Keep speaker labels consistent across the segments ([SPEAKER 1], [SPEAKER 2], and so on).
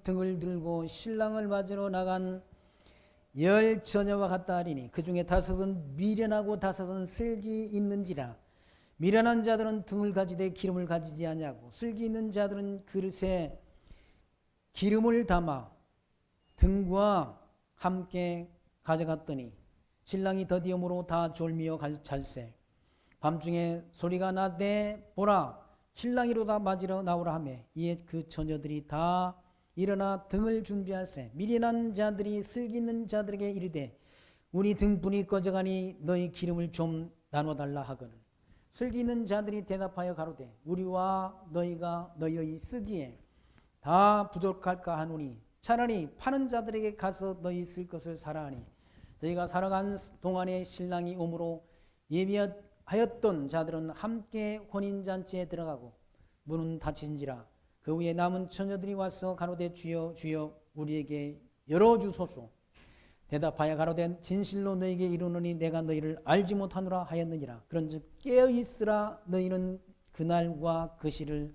[SPEAKER 1] 등을 들고 신랑을 맞으러 나간 10처녀와 같다 하리니 그 중에 5은 미련하고 5은 슬기 있는지라. 미련한 자들은 등을 가지되 기름을 가지지 아니하고 슬기 있는 자들은 그릇에 기름을 담아 등과 함께 가져갔더니 신랑이 더디음으로 다 졸미어 잘세. 밤중에 소리가 나되 보라 신랑이로다 맞으러 나오라 하매 이에 그 처녀들이 다 일어나 등을 준비하세. 미련한 자들이 슬기 있는 자들에게 이르되 우리 등불이 꺼져가니 너희 기름을 좀 나눠달라 하거늘 슬기 있는 자들이 대답하여 가로되 우리와 너희가 너희의 쓰기에 다 부족할까 하노니 차라리 파는 자들에게 가서 너희 쓸 것을 사라 하니 저희가 살아간 동안에 신랑이 오므로 예비하였던 자들은 함께 혼인잔치에 들어가고 문은 닫힌지라. 그 후에 남은 처녀들이 와서 가로되 주여 주여 우리에게 열어주소서. 대답하여 가로되 진실로 너희에게 이르노니 내가 너희를 알지 못하노라 하였느니라. 그런즉 깨어있으라 너희는 그날과 그 시를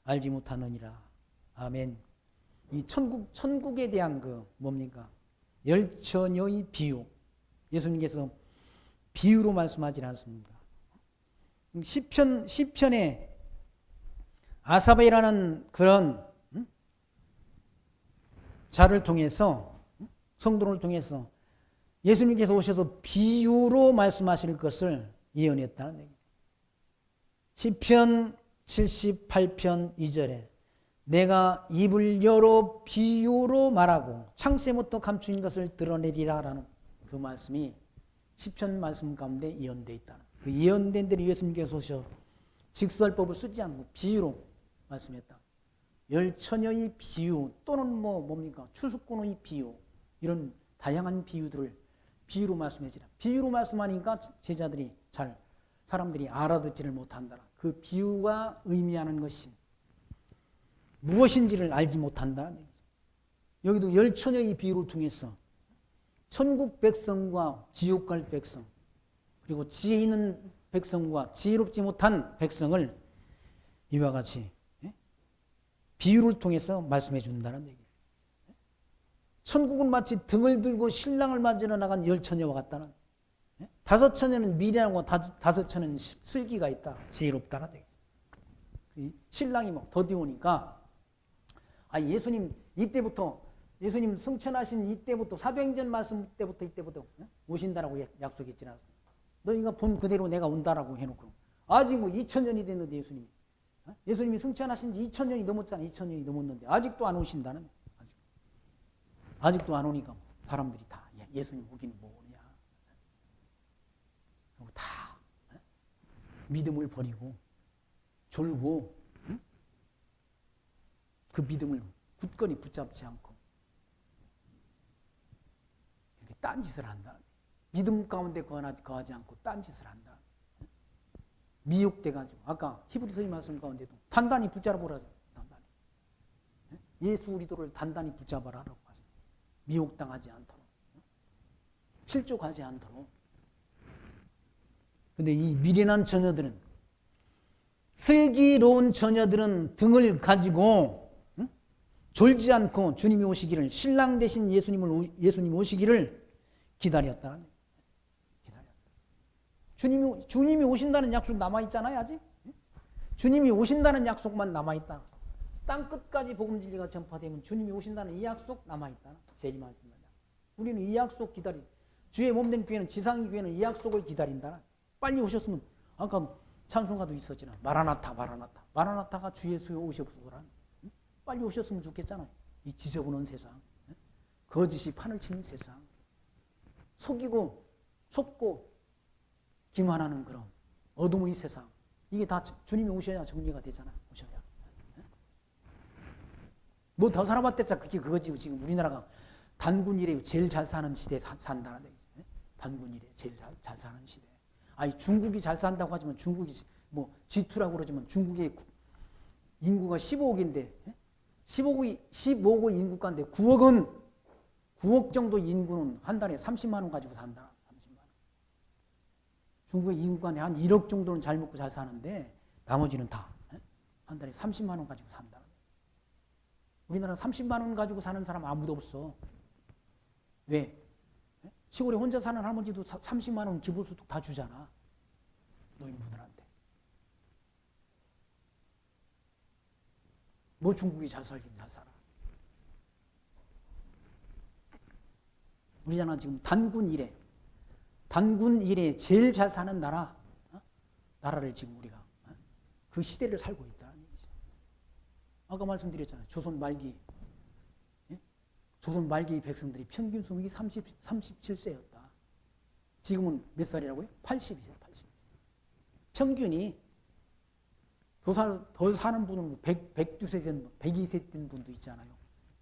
[SPEAKER 1] 알지 못하느니라. 아멘. 이 천국에 대한 그 뭡니까? 10처녀의 비유. 예수님께서 비유로 말씀하지 않습니다. 시편에 아사베라는 그런 자를 통해서 성도를 통해서 예수님께서 오셔서 비유로 말씀하실 것을 예언했다는 얘기예요. 시편 78편 2절에 내가 입을 열어 비유로 말하고 창세부터 감추인 것을 드러내리라 라는 그 말씀이 시편 말씀 가운데 예언되어 있다. 그 예언된 대로 예수님께서 오셔 직설법을 쓰지 않고 비유로 말씀했다. 10처녀의 비유 또는 뭡니까? 추수꾼의 비유 이런 다양한 비유들을 비유로 말씀해지라. 비유로 말씀하니까 제자들이 사람들이 알아듣지를 못한다. 그 비유가 의미하는 것이 무엇인지를 알지 못한다는 얘기죠. 여기도 10처녀의 비유를 통해서 천국 백성과 지옥 갈 백성 그리고 지혜 있는 백성과 지혜롭지 못한 백성을 이와 같이 비유를 통해서 말씀해 준다는 얘기예요. 천국은 마치 등을 들고 신랑을 맞으러 나간 10처녀와 같다는 5처녀는 미련하고 5처녀는 슬기가 있다. 지혜롭다는 얘기예요. 신랑이 막 더디오니까 예수님 이때부터 예수님 승천하신 이때부터 사도행전 말씀 이때부터 오신다라고 약속했지 않습니까? 너희가 본 그대로 내가 온다라고 해놓고 아직 2000년이 됐는데 예수님이 승천하신 지 2000년이 넘었잖아. 2000년이 넘었는데 아직도 안 오신다는 아직도 안 오니까 사람들이 다 예수님 오기는 뭐냐 그리고 다 믿음을 버리고 졸고 그 믿음을 굳건히 붙잡지 않고 이렇게 딴짓을 한다. 믿음 가운데 거하지 않고 딴짓을 한다. 미혹돼가지고 아까 히브리서의 말씀 가운데도 단단히 붙잡아보라죠. 단단히. 예수 그리스도를 단단히 붙잡아라라고 하죠. 미혹당하지 않도록 실족하지 않도록. 근데 이 미련한 처녀들은 슬기로운 처녀들은 등을 가지고 졸지 않고 주님이 오시기를 신랑 대신 예수님 오시기를 기다렸다는 기다렸다. 주님이 오신다는 약속 남아있잖아요. 아직 주님이 오신다는 약속만 남아있다. 땅 끝까지 복음 진리가 전파되면 주님이 오신다는 이 약속 남아있다. 재림하신다. 우리는 이 약속 주의 몸된 교회는 지상의 교회는 이 약속을 기다린다. 빨리 오셨으면 아까 찬송가도 있었잖아. 마라나타 마라나타. 마라나타가 주 예수에 오셔보소서라. 빨리 오셨으면 좋겠잖아요. 이 지저분한 세상, 거짓이 판을 치는 세상, 속고 기만하는 그런 어둠의 세상. 이게 다 주님이 오셔야 정리가 되잖아요. 오셔야. 뭐 더 살아봤댔자 그거지. 지금 우리나라가 단군 이래 제일 잘 사는 시대에 산다는 얘기죠. 단군 이래 제일 잘 사는 시대. 중국이 잘 산다고 하지만 중국이 G2라고 그러지만 중국의 인구가 15억인데 15억 인구 가운데 9억 정도 인구는 한 달에 30만 원 가지고 산다. 30만 원. 중국의 인구 가운데 한 1억 정도는 잘 먹고 잘 사는데 나머지는 다 한 달에 30만 원 가지고 산다. 우리나라 30만 원 가지고 사는 사람 아무도 없어. 왜? 시골에 혼자 사는 할머니도 30만 원 기본소득 다 주잖아. 노인분들한테. 뭐 중국이 잘 살긴 잘 살아. 우리나라 지금 단군 이래 제일 잘 사는 나라를 지금 우리가 그 시대를 살고 있다는 얘기죠. 아까 말씀드렸잖아요. 조선 말기 백성들이 평균 수명이 37세였다. 지금은 몇 살이라고요? 80이세요. 80. 평균이 더 사는 분은 102세 된 102세 된 분도 있잖아요.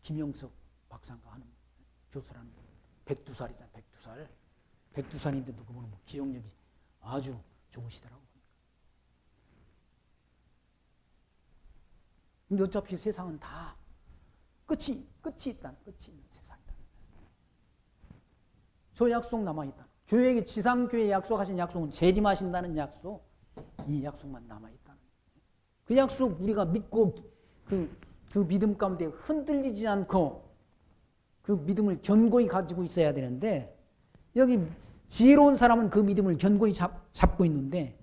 [SPEAKER 1] 김영석 박사가 하는 교수라는 분. 102살이잖아. 102살. 102살인데도 그분은 뭐 기억력이 아주 좋으시더라고요. 근데 어차피 세상은 다 끝이 있는 세상이다. 저 약속 남아있다. 교회에 지상교회에 약속하신 약속은 재림하신다는 약속, 이 약속만 남아있다는. 그 약속 우리가 믿고 그 믿음 가운데 흔들리지 않고 그 믿음을 견고히 가지고 있어야 되는데, 여기 지혜로운 사람은 그 믿음을 견고히 잡고 있는데,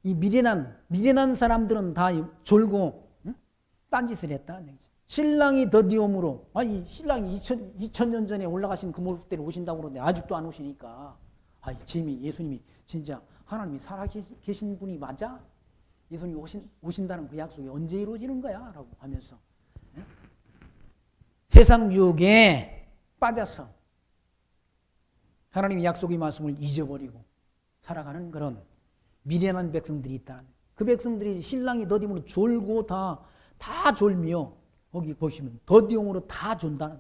[SPEAKER 1] 이 미련한 사람들은 다 졸고 딴짓을 했다는 얘기죠. 신랑이 더디옴으로, 신랑이 2000년 전에 올라가신 그 모습대로 오신다고 그러는데 아직도 안 오시니까, 예수님이 진짜 하나님이 살아계신 분이 맞아? 예수님이 오신다는 그 약속이 언제 이루어지는 거야? 라고 하면서 세상 유혹에 빠져서 하나님의 약속의 말씀을 잊어버리고 살아가는 그런 미련한 백성들이 있다는, 그 백성들이 신랑이 더디옴으로 졸고 다 졸며, 거기 보시면 더디옴으로 다 존다는,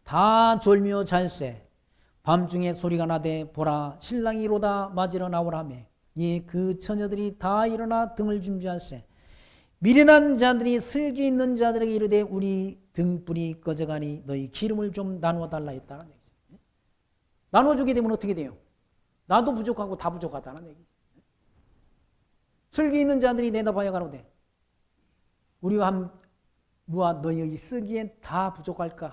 [SPEAKER 1] 다 졸며 잘세 밤중에 소리가 나되 보라 신랑이 이로다 맞으러 나오라며, 그 처녀들이 다 일어나 등을 준비할세 미련한 자들이 슬기 있는 자들에게 이르되 우리 등불이 꺼져가니 너희 기름을 좀 나누어 달라 했다는 얘기죠. 나눠주게 되면 어떻게 돼요? 나도 부족하고 다 부족하다는 얘기죠. 슬기 있는 자들이 내다봐야 가로되 우리와 너희의 쓰기엔 다 부족할까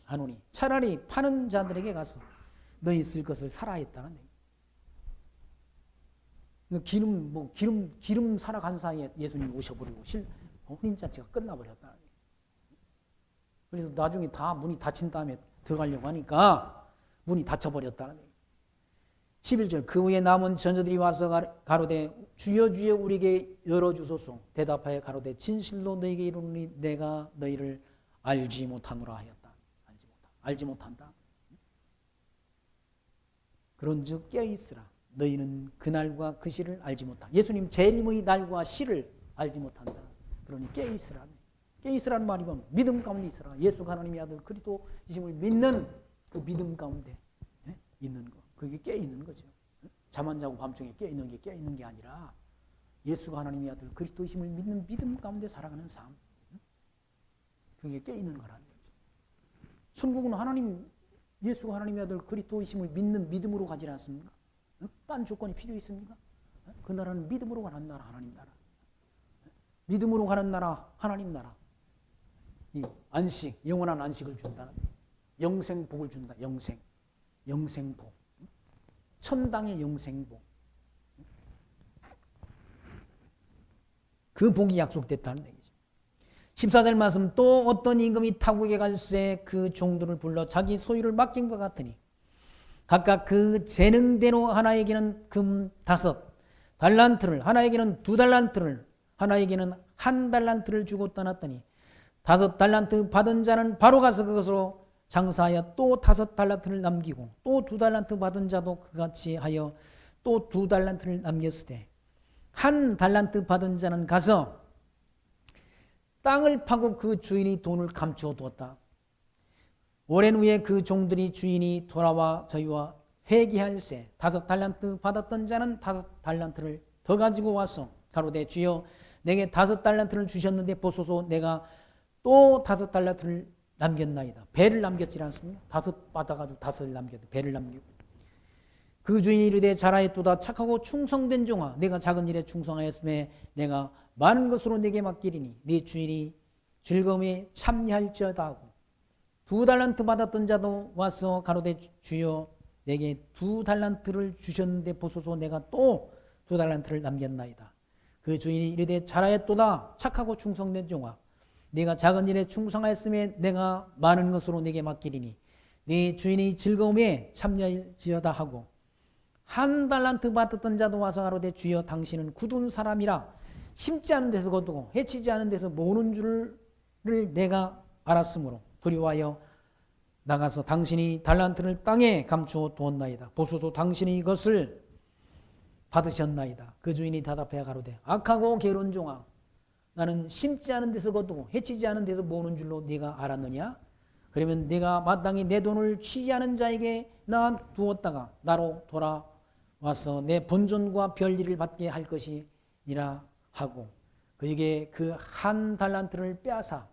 [SPEAKER 1] 하노니 차라리 파는 자들에게 가서 너희 쓸 것을 사라 했다는 얘기죠. 기름 사러 간 사이에 예수님이 오셔버리고 혼인잔치가 끝나버렸다는 얘기죠. 그래서 나중에 다 문이 닫힌 다음에 들어가려고 하니까 문이 닫혀버렸다는 얘기죠. 11절 그 후에 남은 전자들이 와서 가로되 주여 주여 우리에게 열어주소서. 대답하여 가로되 진실로 너희에게 이르노니 내가 너희를 알지 못하노라 하였다. 알지 못한다. 그런즉 깨어있으라. 너희는 그날과 그 시를 알지 못한다. 예수님 재림의 날과 시를 알지 못한다. 그러니 깨어있으라. 깨어있으라는 말이 뭐냐? 믿음 가운데 있으라. 예수가 하나님의 아들 그리스도이심을 믿는 그 믿음 가운데 있는 거. 그게 깨어있는 거죠. 잠 안 자고 밤중에 깨어있는 게 아니라 예수가 하나님의 아들 그리스도이심을 믿는 믿음 가운데 살아가는 삶. 그게 깨어있는 거라는 거죠. 천국은 예수가 하나님의 아들 그리스도이심을 믿는 믿음으로 가지 않습니까? 딴 조건이 필요 있습니까? 그 나라는 믿음으로 가는 나라, 하나님 나라. 믿음으로 가는 나라, 하나님 나라. 이 안식, 영원한 안식을 준다는, 영생복을 준다. 영생복. 천당의 영생복. 그 복이 약속됐다는 얘기죠. 14절 말씀 또 어떤 임금이 타국에 갈새 그 종들을 불러 자기 소유를 맡긴 것 같으니 각각 그 재능대로 하나에게는 금 5달란트를, 하나에게는 2달란트를, 하나에게는 1달란트를 주고 떠났더니 5달란트 받은 자는 바로 가서 그것으로 장사하여 또 5달란트를 남기고 또 2달란트 받은 자도 그같이 하여 또 2달란트를 남겼으되 1달란트 받은 자는 가서 땅을 파고 그 주인이 돈을 감추어 두었다. 오랜 후에 그 종들이 주인이 돌아와 저희와 회개할세 5달란트 받았던 자는 5달란트를 더 가지고 와서 가로되 주여 내게 5달란트를 주셨는데 보소서 내가 또 5달란트를 남겼나이다. 배를 남겼지 않습니까? 5 받아가지고 5을 남겼다. 배를 남기고 그 주인이 이르되 잘하였도다 착하고 충성된 종아 내가 작은 일에 충성하였음에 내가 많은 것으로 내게 맡기리니 네 즐거움에 참여할지어다 하고 2달란트 받았던 자도 와서 가로되 주여 내게 2달란트를 주셨는데 보소서 내가 또 2달란트를 남겼나이다. 그 주인이 이르되 잘하였도다 착하고 충성된 종아 네가 작은 일에 충성하였음에 내가 많은 것으로 네게 맡기리니 네 주인이 즐거움에 참여할지어다 하고 1달란트 받았던 자도 와서 가로되 주여 당신은 굳은 사람이라 심지 않은 데서 거두고 해치지 않은 데서 모으는 줄을 내가 알았으므로 두려워하여 나가서 당신이 달란트를 땅에 감추어 두었나이다. 보소서 당신이 이것을 받으셨나이다. 그 주인이 대답하여 가로되 악하고 게으른 종아 나는 심지 않은 데서 거두고 해치지 않은 데서 모으는 줄로 네가 알았느냐? 그러면 네가 마땅히 내 돈을 취하는 자에게 놔두었다가 나로 돌아와서 내 본전과 별일을 받게 할 것이니라 하고 그에게 그 1달란트를 빼앗아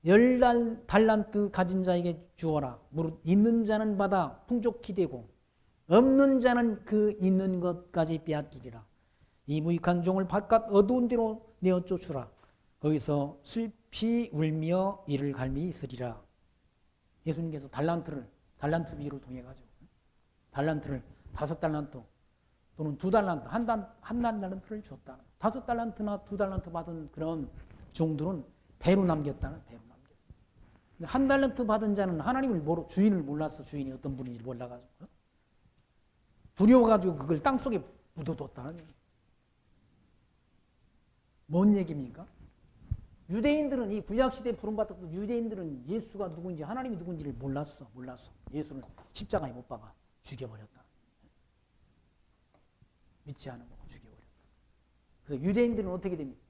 [SPEAKER 1] 10달란트 가진 자에게 주어라. 무릇 있는 자는 받아 풍족히 되고 없는 자는 그 있는 것까지 빼앗기리라. 이 무익한 종을 바깥 어두운 데로 내어 쫓으라. 거기서 슬피 울며 이를 갈미 있으리라. 예수님께서 달란트 비유를 통해 가지고 달란트를 5달란트 또는 2달란트 한 달란트를 줬다. 5달란트나 2달란트 받은 그런 종들은 배로 남겼다는 배로 남겼다. 1달란트 받은 자는 하나님을 주인을 몰랐어. 주인이 어떤 분인지 몰라가지고 두려워가지고 그걸 땅속에 묻어뒀다는 얘기. 뭔 얘기입니까? 유대인들은 이 구약시대에 부름받았던 유대인들은 예수가 누군지 하나님이 누군지를 몰랐어. 예수를 십자가에 못 박아 죽여버렸다. 믿지 않은 거고 죽여버렸다. 그래서 유대인들은 어떻게 됩니까?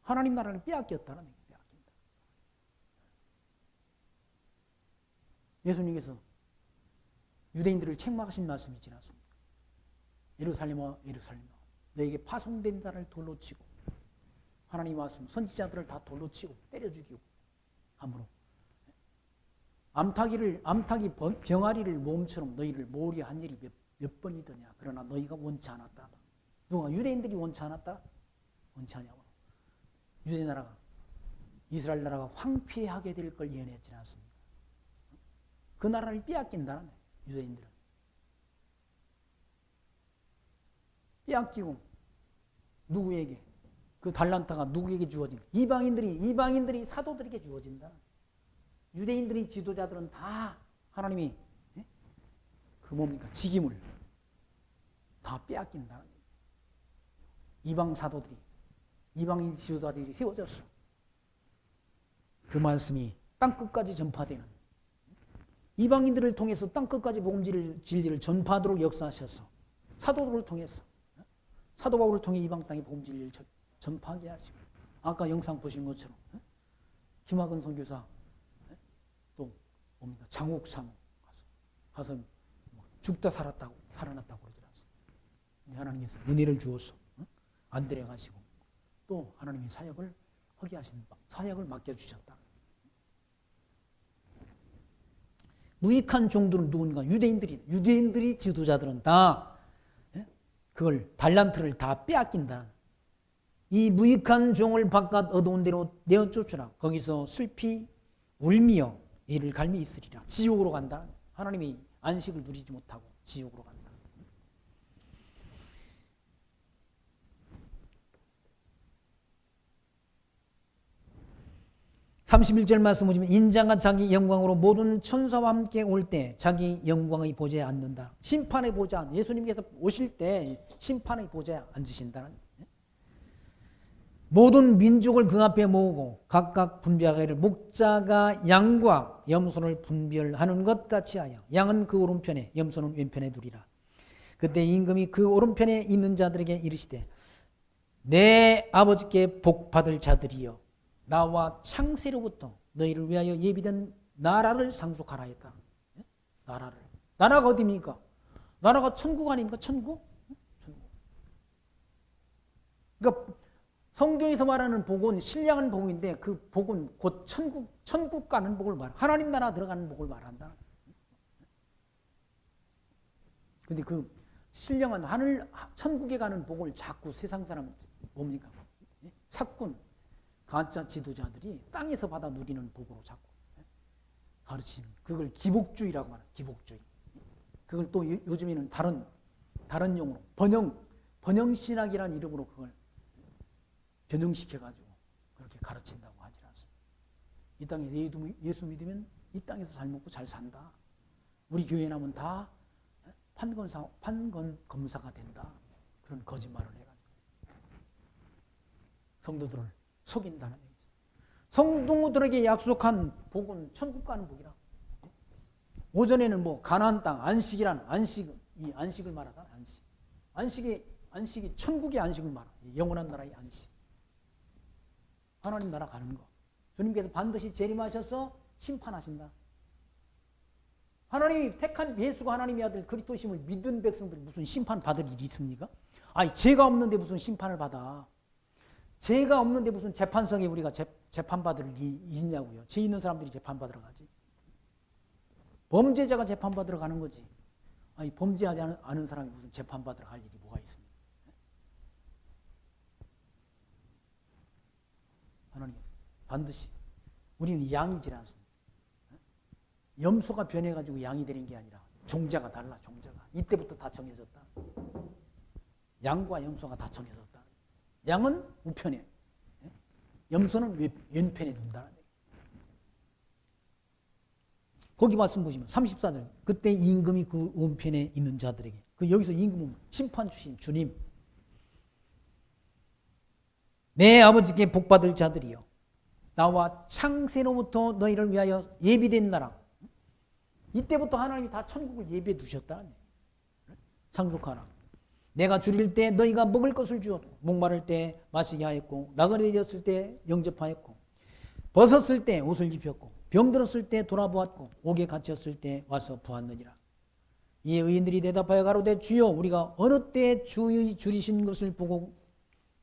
[SPEAKER 1] 하나님 나라를 빼앗겼다는 얘기. 빼앗긴다. 예수님께서 유대인들을 책망하신 말씀이 있지 않습니까? 예루살렘아 예루살렘아 너에게 파송된 자를 돌로 치고 하나님 말씀 선지자들을 다 돌로 치고 때려 죽이고 함으로 암탉이 병아리를 모음처럼 너희를 모으려 한 일이 몇 번이더냐. 그러나 너희가 원치 않았다. 누가 유대인들이 원치 않았다? 원치 않냐고. 유대 나라가 이스라엘 나라가 황폐하게 될 걸 예언했지 않습니까? 그 나라를 빼앗긴다는 거예요. 유대인들은 빼앗기고 누구에게 그 달란트가 누구에게 주어진 이방인들이 사도들에게 주어진다. 유대인들이 지도자들은 다 하나님이 그 뭡니까 직임을 다 빼앗긴다. 이방 사도들이 이방인 지도자들이 세워졌어. 그 말씀이 땅끝까지 전파되는 이방인들을 통해서 땅끝까지 복음 진리를 전파하도록 역사하셔서 사도들을 통해서 사도 바울을 통해 이방 땅에 복음 진리를 전파하게 하시고 아까 영상 보신 것처럼 김학은 선교사 또 뭡니까 장욱 사모 가서 죽다 살았다고 살아났다고 그러지 않습니까? 하나님께서 은혜를 주어서 안 데려가시고 또 하나님이 사역을 하게 하신 사역을 맡겨주셨다. 무익한 종들은 누군가 유대인들이 지도자들은 다 그걸 달란트를 다 빼앗긴다. 이 무익한 종을 바깥 어두운 데로 내어 쫓으라. 거기서 슬피 울며 이를 갈미 있으리라. 지옥으로 간다. 하나님이 안식을 누리지 못하고 지옥으로 간다. 31절 말씀 보시면 인자가 자기 영광으로 모든 천사와 함께 올 때 자기 영광의 보좌에 앉는다. 심판의 보좌. 예수님께서 오실 때 심판의 보좌에 앉으신다는. 모든 민족을 그 앞에 모으고 각각 분별하기를 목자가 양과 염소를 분별하는 것 같이 하여 양은 그 오른편에 염소는 왼편에 두리라. 그때 임금이 그 오른편에 있는 자들에게 이르시되 내 아버지께 복받을 자들이여 나와 창세로부터 너희를 위하여 예비된 나라를 상속하라 했다. 나라가 어디입니까? 나라가 천국 아닙니까? 천국? 그러니까 성경에서 말하는 복은 신령한 복인데 그 복은 곧 천국 가는 복을 말한다. 하나님 나라 들어가는 복을 말한다. 근데 그 신령한 천국에 가는 복을 자꾸 세상 사람은 뭡니까? 사꾼. 가짜 지도자들이 땅에서 받아 누리는 복으로 자꾸 가르치는, 그걸 기복주의라고 말해요. 기복주의. 그걸 또 요즘에는 다른 용어로 번영신학이라는 이름으로 그걸 변형시켜가지고 그렇게 가르친다고 하지 않습니다. 이 땅에 예수 믿으면 이 땅에서 잘 먹고 잘 산다. 우리 교회 나면 다 판검사가 된다. 그런 거짓말을 해가지고 성도들을 속인다는 얘기죠. 성도들에게 약속한 복은 천국 가는 복이라. 오전에는 뭐 가나안 땅 안식이란 이 안식을 말하다. 안식이 천국의 안식을 말하. 영원한 나라의 안식. 하나님 나라 가는 거. 주님께서 반드시 재림하셔서 심판하신다. 하나님이 택한 예수가 하나님의 아들 그리스도심을 믿은 백성들이 무슨 심판 받을 일이 있습니까? 아니 죄가 없는데 무슨 심판을 받아. 죄가 없는데 무슨 재판석에 우리가 재판받을 일이 있냐고요. 죄 있는 사람들이 재판받으러 가지. 범죄자가 재판받으러 가는 거지. 아니 범죄하지 않은 사람이 무슨 재판받으러 갈 일이 뭐가 있습니까? 하나님께서 반드시 우리는 양이지 않습니다. 염소가 변해가지고 양이 되는 게 아니라 종자가 달라. 종자가 이때부터 다 정해졌다. 양과 염소가 다 정해졌다. 양은 우편에, 염소는 왼편에 둔다. 거기 말씀 보시면 34절. 그때 임금이 그 우편에 있는 자들에게, 여기서 임금은 심판 주신 주님, 내 아버지께 복받을 자들이여, 나와 창세로부터 너희를 위하여 예비된 나라. 이때부터 하나님이 다 천국을 예비해 두셨다. 상속하라. 내가 줄일 때 너희가 먹을 것을 주었고, 목마를 때 마시게 하였고, 나그네 되었을 때 영접하였고, 벗었을 때 옷을 입혔고, 병들었을 때 돌아보았고, 옥에 갇혔을 때 와서 보았느니라. 이에 의인들이 대답하여 가로되 주여, 우리가 어느 때 주의 줄이신 것을 보고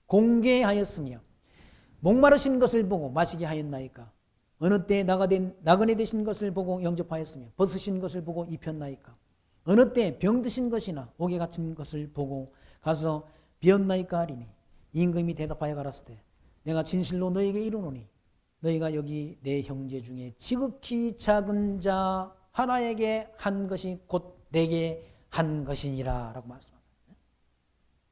[SPEAKER 1] 공개하였으며 목마르신 것을 보고 마시게 하였나이까? 어느 때 나그네 되신 것을 보고 영접하였으며 벗으신 것을 보고 입혔나이까? 어느 때 병드신 것이나 옥에 갇힌 것을 보고 가서 비었나이까 하리니, 임금이 대답하여 가라사대 내가 진실로 너에게 이르노니 너희가 여기 내 형제 중에 지극히 작은 자 하나에게 한 것이 곧 내게 한 것이니라 라고 말씀하셨어요.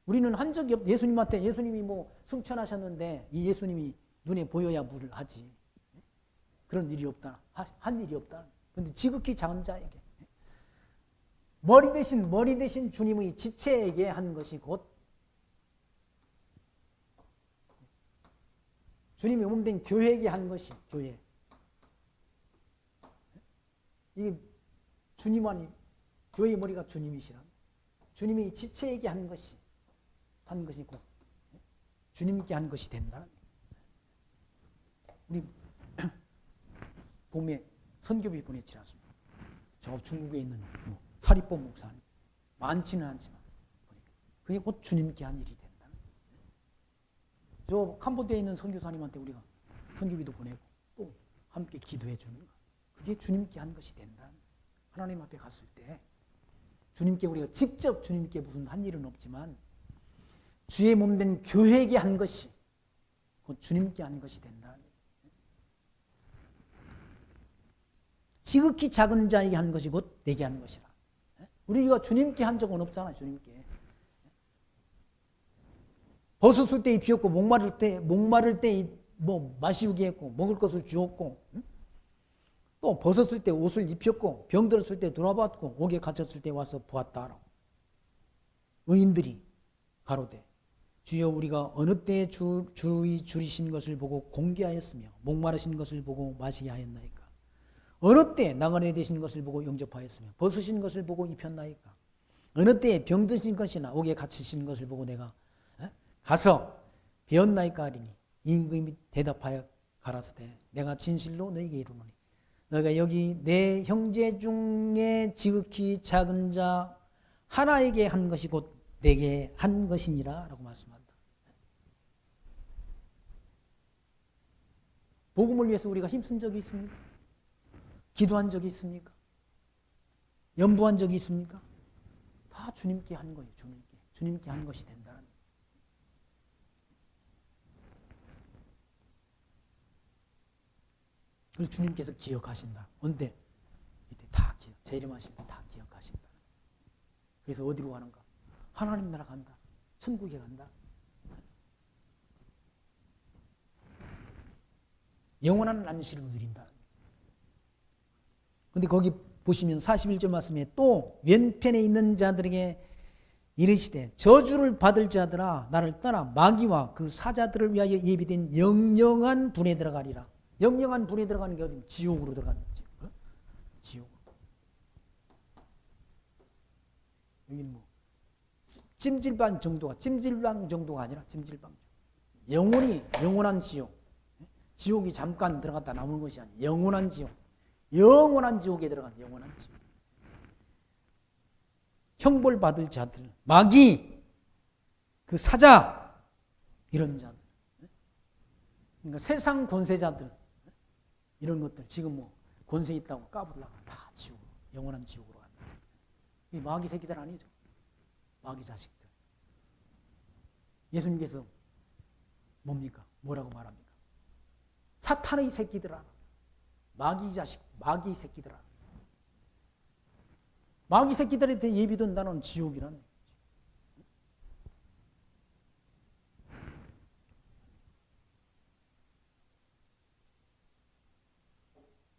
[SPEAKER 1] 우리는 한 적이 없. 예수님이 뭐 승천하셨는데 이 예수님이 눈에 보여야 물을 하지. 그런 일이 없다. 한 일이 없다. 그런데 지극히 작은 자에게, 머리 대신 주님의 지체에게 한 것이 곧 주님이 몸된 교회에게 한 것이, 교회. 이게 주님 교회의 머리가 주님이시라. 주님이 지체에게 한 것이 곧 주님께 한 것이 된다. 우리 봄에 선교비 보냈지 않습니까? 저 중국에 있는 사리법 목사님, 많지는 않지만 그게 곧 주님께 한 일이 된다. 저 캄보디아에 있는 선교사님한테 우리가 선교비도 보내고 또 함께 기도해 주는 것, 그게 주님께 한 것이 된다. 하나님 앞에 갔을 때 주님께, 우리가 직접 주님께 무슨 한 일은 없지만 주의 몸된 교회에게 한 것이 곧 주님께 한 것이 된다. 지극히 작은 자에게 한 것이 곧 내게 한 것이라. 우리가 주님께 한 적은 없잖아. 주님께 벗었을 때 입혔고, 목마를 때 뭐 마시우게 했고, 먹을 것을 주었고, 또 벗었을 때 옷을 입혔고, 병들었을 때 돌아봤고, 옥에 갇혔을 때 와서 보았다라고. 의인들이 가로되 주여, 우리가 어느 때 주의 줄이신 것을 보고 공개하였으며 목마르신 것을 보고 마시게 하였나이까? 어느 때 나그네 되신 것을 보고 영접하였으며 벗으신 것을 보고 입혔나이까? 어느 때 병드신 것이나 옥에 갇히신 것을 보고 내가 가서 배웠나이까 하리니, 임금이 대답하여 가라사대 내가 진실로 너희에게 이르노니 너희가 여기 내 형제 중에 지극히 작은 자 하나에게 한 것이 곧 내게 한 것이니라 라고 말씀한다. 복음을 위해서 우리가 힘쓴 적이 있습니까? 기도한 적이 있습니까? 연부한 적이 있습니까? 다 주님께 한 거예요. 주님께 한 것이 된다는. 그걸 주님께서 기억하신다. 언제? 이때 다 재림하실 때 다 기억하신다. 그래서 어디로 가는가? 하나님 나라 간다. 천국에 간다. 영원한 안식을 누린다. 근데 거기 보시면 41절 말씀에 또 왼편에 있는 자들에게 이르시되 저주를 받을 자들아 나를 떠나 마귀와 그 사자들을 위하여 예비된 영영한 분에 들어가리라. 영영한 분에 들어가는 게 어디? 지옥으로 들어가는 거죠. 지옥. 여기는 뭐 찜질방 정도가 아니라 찜질방. 영원한 지옥. 지옥이 잠깐 들어갔다 나오는 것이 아니라 영원한 지옥. 영원한 지옥에 들어간 영원한 지옥. 형벌 받을 자들, 마귀, 그 사자, 이런 자들. 그러니까 세상 권세자들, 이런 것들, 지금 뭐 권세 있다고 까불다가 다 지옥으로, 영원한 지옥으로 간다. 이 마귀 새끼들 아니죠. 마귀 자식들. 예수님께서 뭡니까? 뭐라고 말합니까? 사탄의 새끼들아. 마귀 자식, 마귀 새끼들아. 마귀 새끼들한테 예비된다는 지옥이란.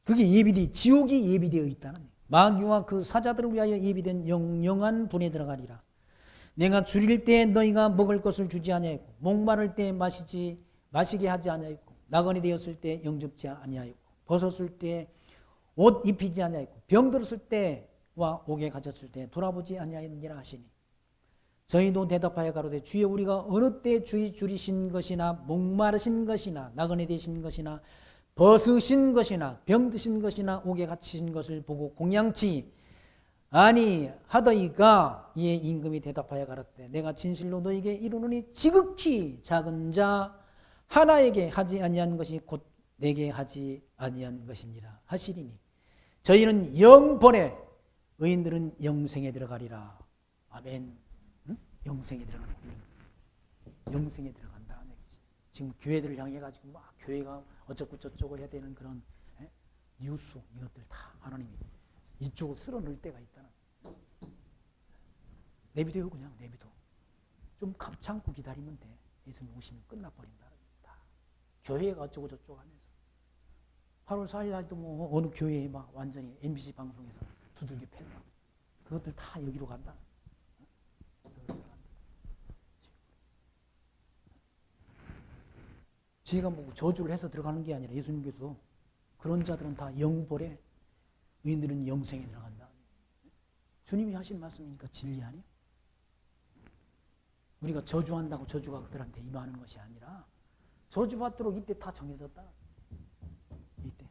[SPEAKER 1] 그게 지옥이 예비되어 있다는. 마귀와 그 사자들을 위하여 예비된 영영한 분에 들어가리라. 내가 줄일 때 너희가 먹을 것을 주지 아니하였고 목마를 때 마시게 하지 아니하였고 나그네 되었을 때 영접지 아니하였고 벗었을 때 옷 입히지 아니하였고 병들었을 때와 옥에 갇혔을 때 돌아보지 아니하였느니라 하시니 저희도 대답하여 가로되 주여 우리가 어느 때 주의 줄이신 것이나 목마르신 것이나 나그네 되신 것이나 벗으신 것이나 병드신 것이나 옥에 갇히신 것을 보고 공양치 아니 하더이가 이에 임금이 대답하여 가로되 내가 진실로 너에게 이르노니 지극히 작은 자 하나에게 하지 아니한 것이 곧 내게 하지 아니한 것이니라 하시리니 저희는 영벌에 의인들은 영생에 들어가리라. 아멘. 응? 영생에 들어가는 거예요. 영생에 들어간다. 지금 교회들을 향해 가지고 막 교회가 어쩌고 저쩌고 해야 되는 그런 뉴스 이것들 다 하나님이 이쪽으로 쓸어 넣을 때가 있다는. 내비둬요. 그냥 내비둬. 좀 참고 기다리면 돼. 예수님 오시면 끝나버린다. 다. 교회가 어쩌고 저쩌고 하면서 8월 4일 날도 뭐 어느 교회에 막 완전히 MBC 방송에서 두들겨 팼다. 그것들 다 여기로 간다. 지가 뭐 저주를 해서 들어가는 게 아니라 예수님께서 그런 자들은 다 영벌에 의인들은 영생에 들어간다. 주님이 하신 말씀이니까 진리 아니야? 우리가 저주한다고 저주가 그들한테 임하는 것이 아니라 저주받도록 이때 다 정해졌다. 이때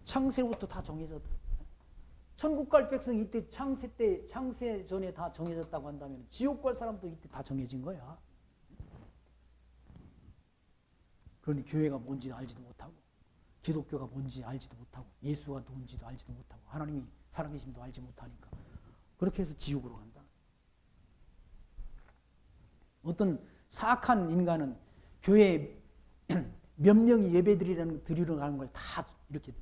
[SPEAKER 1] 창세부터 다 정해졌다. 천국 갈 백성이 이때 창세 전에 다 정해졌다고 한다면 지옥 갈 사람도 이때 다 정해진 거야. 그러니 교회가 뭔지 알지도 못하고 기독교가 뭔지 알지도 못하고 예수가 누군지도 알지도 못하고 하나님이 살아계심도 알지 못하니까 그렇게 해서 지옥으로 간다. 어떤 사악한 인간은 교회에 몇 명이 예배 드리러 가는 걸 다 이렇게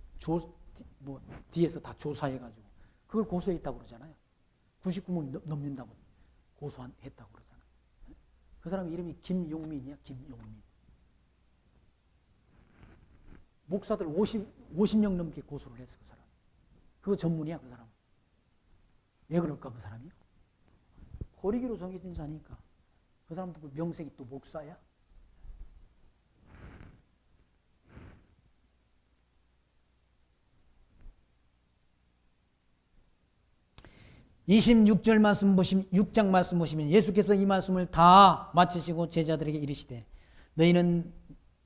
[SPEAKER 1] 뒤에서 다 조사해가지고 그걸 고소했다고 그러잖아요. 99명 넘는다고 고소했다고 그러잖아요. 그 사람 이름이 김용민이야. 김용민. 목사들 50명 넘게 고소를 했어. 그 사람. 그거 전문이야. 그 사람. 왜 그럴까 그 사람이요? 거리기로 정해진 자니까. 그 사람도 그 명색이 또 목사야. (26절) 말씀 보시면 6장 말씀 보시면 예수께서 이 말씀을 다 마치시고 제자들에게 이르시되 너희는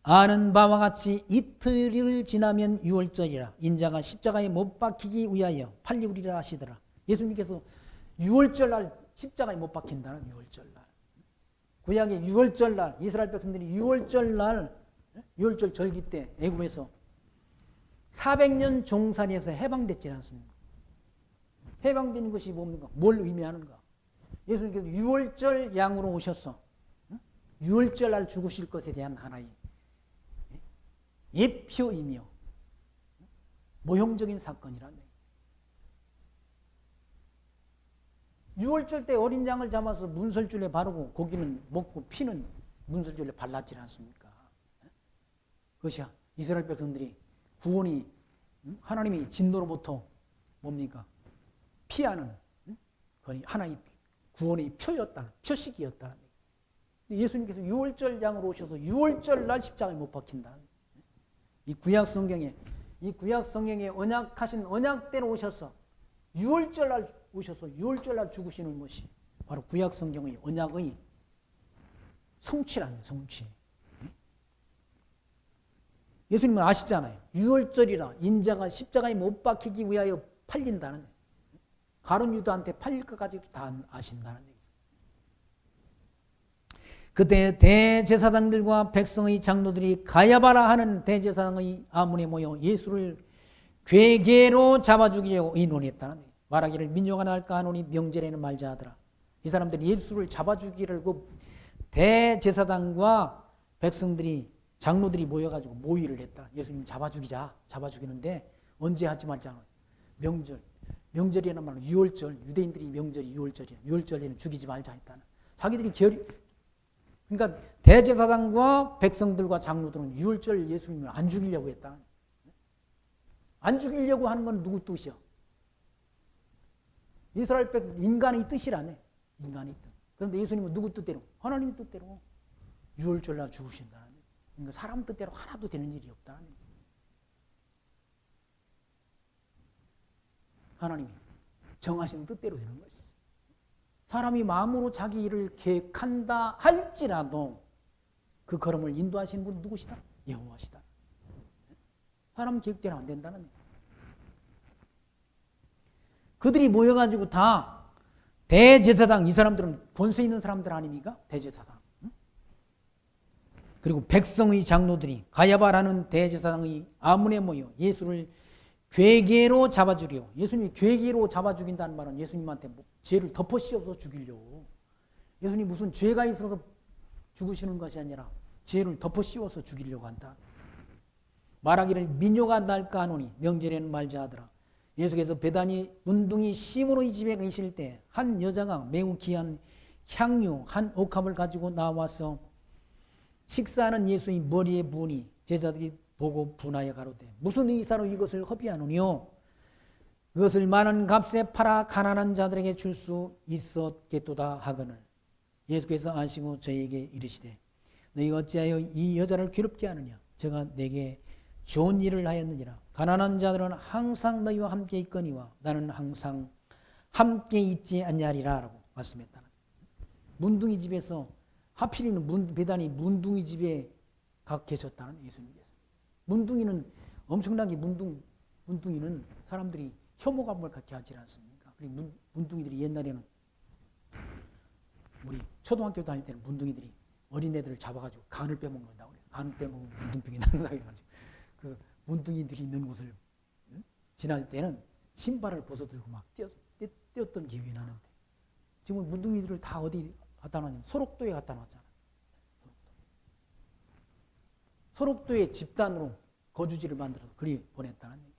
[SPEAKER 1] 아는 바와 같이 이틀을 지나면 유월절이라 인자가 십자가에 못 박히기 위하여 팔리우리라 하시더라. 예수님께서 유월절날 십자가에 못 박힌다는 유월절날. 구약의 유월절날 이스라엘 백성들이 유월절날 유월절 절기 때 애굽에서 400년 종살이에서 해방됐지 않습니까? 해방된 것이 뭡니까? 뭘 의미하는가? 예수님께서 유월절 양으로 오셔서 유월절날 죽으실 것에 대한 하나의 예표이며 모형적인 사건이라네. 유월절 때 어린 양을 잡아서 문설줄에 바르고 고기는 먹고 피는 문설줄에 발랐지 않습니까? 그것이 이스라엘 백성들이 구원이 하나님이 진노로부터 뭡니까? 피하는 하나의 구원의 표였다는, 표식이었다는 얘기죠. 예수님께서 유월절 양으로 오셔서 유월절 날 십자가에 못 박힌다. 이 구약 성경에 언약하신 언약대로 오셔서 유월절 날 오셔서 유월절 날 죽으시는 것이 바로 구약 성경의 언약의 성취라는 성취. 예수님은 아시잖아요. 유월절이라 인자가 십자가에 못 박히기 위하여 팔린다는, 가룟 유다한테 팔릴 것까지도 다 아신다는 얘기죠. 그때 대제사장들과 백성의 장로들이 가야바라 하는 대제사장의 아문에 모여 예수를 괴계로 잡아 죽이려고 의논했다는 얘기죠. 말하기를 민요가 날까 하노니 명절에는 말자 하더라. 이 사람들이 예수를 잡아 죽이려고 대제사장과 백성들이 장로들이 모여가지고 모의를 했다. 예수님 잡아 죽이자. 잡아 죽이는데 언제 하지 말자. 명절이란 말은 유월절. 유대인들이 명절이 유월절이야. 유월절에는 죽이지 말자 했다는. 자기들이 그러니까 대제사장과 백성들과 장로들은 유월절 예수님을 안 죽이려고 했다. 안 죽이려고 하는 건 누구 뜻이야? 이스라엘 인간의 뜻이라네. 인간의 뜻. 그런데 예수님은 누구 뜻대로? 하나님 뜻대로 유월절날 죽으신다. 그러니까 사람 뜻대로 하나도 되는 일이 없다. 하나님이 정하신 뜻대로 되는 것이. 사람이 마음으로 자기 일을 계획한다 할지라도 그 걸음을 인도하시는 분은 누구시다? 여호와시다. 사람 계획대로 안 된다는 얘기예요. 그들이 모여가지고 다 대제사장, 이 사람들은 권세 있는 사람들 아닙니까? 대제사장. 그리고 백성의 장로들이 가야바라는 대제사장의 아문에 모여 예수를 괴계로 잡아주려. 예수님이 괴계로 잡아 죽인다는 말은 예수님한테 죄를 덮어 씌워서 죽이려고. 예수님 무슨 죄가 있어서 죽으시는 것이 아니라 죄를 덮어 씌워서 죽이려고 한다. 말하기를 민요가 날까 하노니 명절에는 말자 하더라. 예수께서 베다니 문둥이 시므로의 집에 계실 때 한 여자가 매우 귀한 향유 한 옥합을 가지고 나와서 식사하는 예수의 머리에 부으니 제자들이 보고 분하여 가로되 무슨 의사로 이것을 허비하느뇨? 그것을 많은 값에 팔아 가난한 자들에게 줄 수 있었겠도다 하거늘 예수께서 아시고 저에게 이르시되 너희가 어찌하여 이 여자를 괴롭게 하느냐? 제가 내게 좋은 일을 하였느니라. 가난한 자들은 항상 너희와 함께 있거니와 나는 항상 함께 있지 않냐리라 라고 말씀했다. 문둥이 집에서 하필이면 베다니 문둥이 집에 가 계셨다는 예수님께서. 문둥이는 엄청나게 문둥이는 사람들이 혐오감을 갖게 하지 않습니까? 그리고 문둥이들이 옛날에는 우리 초등학교 다닐 때는 문둥이들이 어린애들을 잡아가지고 간을 빼먹는다고 그래요. 간을 빼먹으면 문둥병이 난다고 해가지고 그 문둥이들이 있는 곳을 지날 때는 신발을 벗어들고 막 뛰었던 기억이 나는데 지금 문둥이들을 다 어디 갖다 놨냐면 소록도에 갖다 놨잖아. 소록도에 집단으로 거주지를 만들어서 그리 보냈다는 얘기.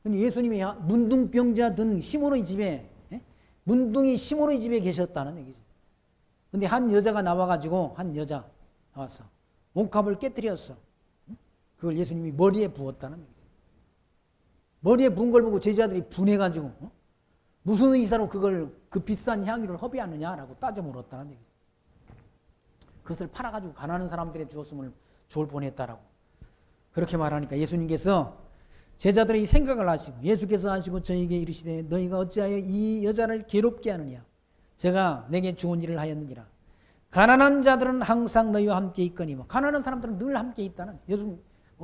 [SPEAKER 1] 근데 예수님이 문둥병자 든 시므로의 집에 문둥이 시므로의 집에 계셨다는 얘기죠. 근데 한 여자가 나와가지고 나왔어. 옥합을 깨뜨렸어. 그걸 예수님이 머리에 부었다는 얘기죠. 머리에 부은 걸 보고 제자들이 분해가지고 무슨 의사로 그 비싼 향유를 허비하느냐라고 따져 물었다는 얘기죠. 그것을 팔아가지고 가난한 사람들에 주었으면 좋을 뻔했다라고 그렇게 말하니까 예수님께서 제자들의 생각을 하시고 예수께서 하시고 저에게 이르시되 너희가 어찌하여 이 여자를 괴롭게 하느냐? 제가 내게 좋은 일을 하였느니라. 가난한 자들은 항상 너희와 함께 있거니와 가난한 사람들은 늘 함께 있다는 예수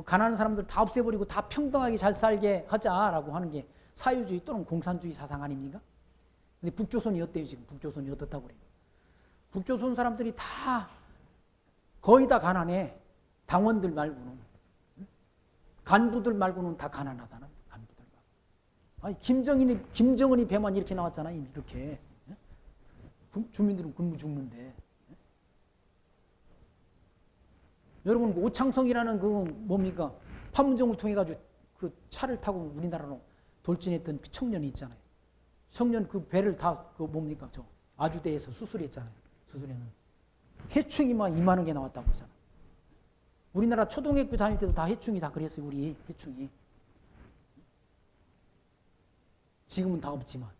[SPEAKER 1] 가난한 사람들 다 없애버리고 다 평등하게 잘 살게 하자라고 하는 게 사유주의 또는 공산주의 사상 아닙니까? 근데 북조선이 어때요 지금? 북조선이 어떻다고 그래요? 북조선 사람들이 다 거의 다 가난해. 당원들 말고는 간부들 말고는 다 가난하다는 간부들 말고. 아니 김정은이 배만 이렇게 나왔잖아요. 이렇게 주민들은 굶어 죽는데. 여러분 오창석이라는 그 뭡니까? 판문점을 통해 가지고 그 차를 타고 우리나라로 돌진했던 그 청년이 있잖아요. 청년 그 배를 다 그 뭡니까 저 아주대에서 수술했잖아요. 수술에는 해충이 막 2만 개 나왔다고 하잖아. 우리나라 초등학교 다닐 때도 다 해충이 다 그랬어요. 우리 해충이. 지금은 다 없지만.